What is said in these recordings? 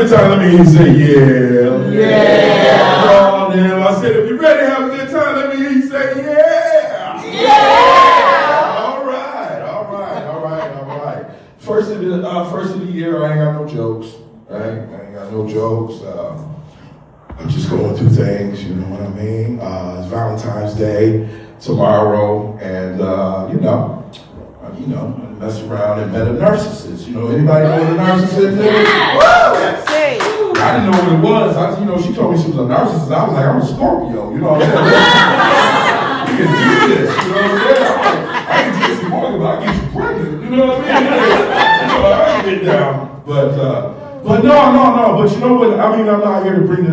Good time, let me hear you say yeah. Yeah. Oh, damn. I said, if you're ready to have a good time, let me hear you say yeah. Yeah. All right. First of the year, I ain't got no jokes. Right? I ain't got no jokes. I'm just going through things, you know what I mean? It's Valentine's Day tomorrow, and I mess around and met a narcissist. You know, anybody know what a narcissist is? Yeah. I didn't know what it was. She told me she was a narcissist. I was like, I'm a Scorpio. You know what I'm saying? We can do this. You know what I'm saying? I'm like, I ain't Jesse Morgan, but I get you pregnant. You know what I mean? I get down. But no. But you know what? I mean, I'm not here to bring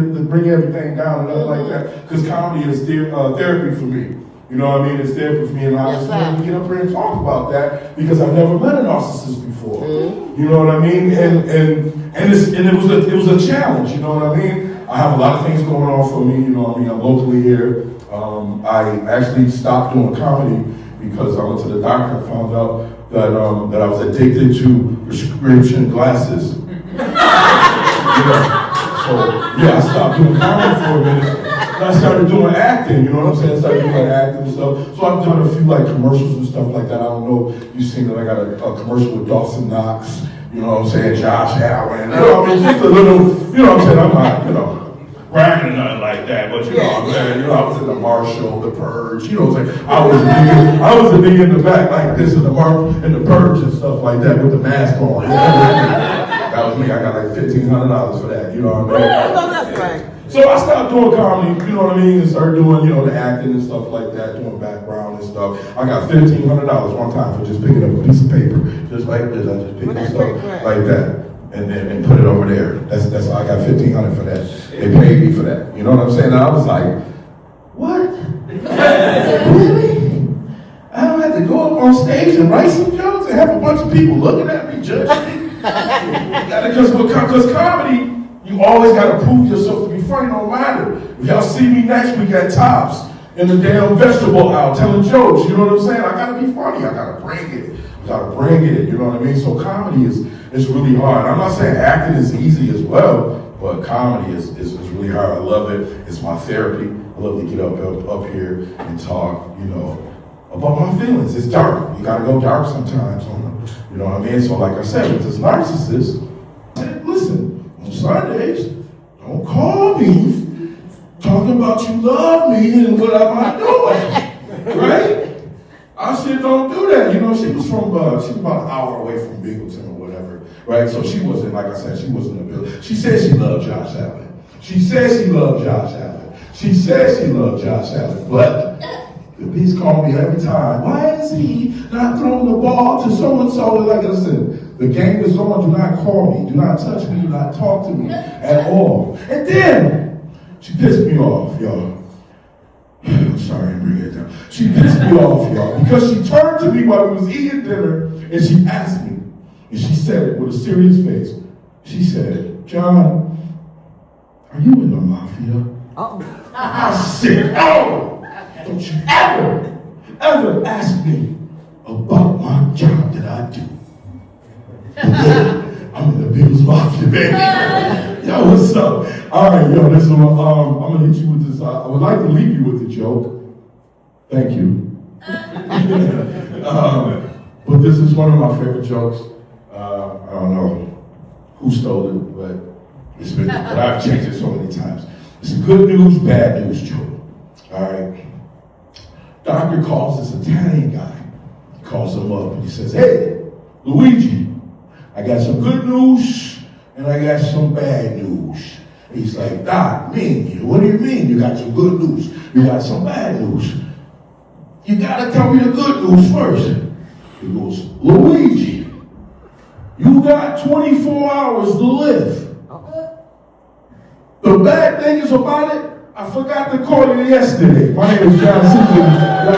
everything down and nothing like that. Because comedy is therapy for me. You know what I mean? It's therapy for me, and I just want to get up here and talk about that because I've never met a narcissist before. You know what I mean? And it was a challenge. You know what I mean? I have a lot of things going on for me. You know what I mean? I'm locally here. I actually stopped doing comedy because I went to the doctor and found out that I was addicted to prescription glasses. I stopped doing comedy for a minute. And I started doing acting, you know what I'm saying? I started doing acting and stuff. So I've done a few like commercials and stuff like that. I don't know if you've seen that I got a commercial with Dawson Knox, you know what I'm saying? Josh Allen, you know what I mean? Just a little, you know what I'm saying? I'm not, bragging or nothing like that, but you know what I'm saying? I was in the Marshall, the Purge, you know what I'm saying? I was the nigga in the back like this in the Purge and stuff like that with the mask on. You know? That was me. I got like $1,500 for that, you know what I mean? That's right. So I stopped doing comedy, you know what I mean, and started doing, the acting and stuff like that, doing background and stuff. I got $1,500 one time for just picking up a piece of paper, just like this. I just picked up stuff like that, and put it over there. That's I got $1,500 for that. They paid me for that. You know what I'm saying? And I was like, what? Really? I don't have to go up on stage and write some jokes and have a bunch of people looking at me, judging me? Because comedy, you always got to prove yourself to be funny, no matter. If y'all see me next week at Tops in the damn vegetable aisle telling jokes, you know what I'm saying? I got to be funny. I got to bring it. You know what I mean? So comedy is really hard. I'm not saying acting is easy as well, but comedy is really hard. I love it. It's my therapy. I love to get up here and talk, about my feelings. It's dark. You got to go dark sometimes. You know what I mean? So like I said, with this narcissist, I said, listen, on Sundays, don't call me talking about you love me and what am I doing, right? I said, don't do that. She was about an hour away from Binghamton or whatever, right? So she wasn't, like I said, she wasn't in the building. She said she loved Josh Allen. But the police call me every time. Why is he not throwing the ball to so-and-so? Like I said, the game is on. Do not call me. Do not touch me. Do not talk to me at all. And then, she pissed me off, y'all. I'm sorry, I'm bringing it down. She pissed me off, y'all, because she turned to me while we was eating dinner, and she asked me, and she said it with a serious face. She said, John, are you in the mafia? I said, oh! Don't you ever ask me about my job that I do. I'm in the Bills Mafia, baby. Yo, what's up? All right, listen, I'm going to hit you with this. I would like to leave you with a joke. Thank you. But this is one of my favorite jokes. I don't know who stole it, but I've changed it so many times. It's a good news, bad news joke. All right. Doctor calls this Italian guy. He calls him up and he says, hey, Luigi, I got some good news and I got some bad news. He's like, Doc, what do you mean you got some good news? You got some bad news? You gotta tell me the good news first. He goes, Luigi, you got 24 hours to live. The bad thing is about it, I forgot to call you yesterday. My name is John Cesasr.